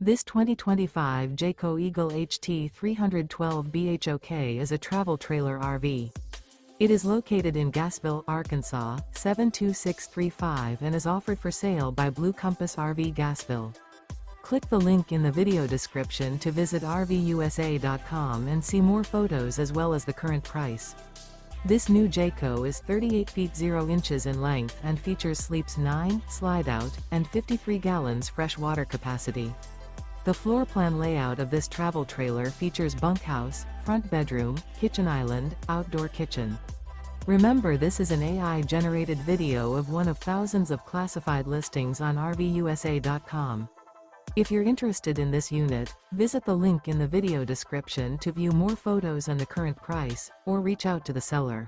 This 2025 Jayco Eagle HT 312 BHOK is a travel trailer RV. It is located in Gassville, Arkansas, 72635 and is offered for sale by Blue Compass RV Gassville. Click the link in the video description to visit RVUSA.com and see more photos as well as the current price. This new Jayco is 38 feet 0 inches in length and features sleeps 9, slide-out, and 53 gallons fresh water capacity. The floor plan layout of this travel trailer features bunkhouse, front bedroom, kitchen island, outdoor kitchen. Remember, this is an AI-generated video of one of thousands of classified listings on RVUSA.com. If you're interested in this unit, visit the link in the video description to view more photos and the current price, or reach out to the seller.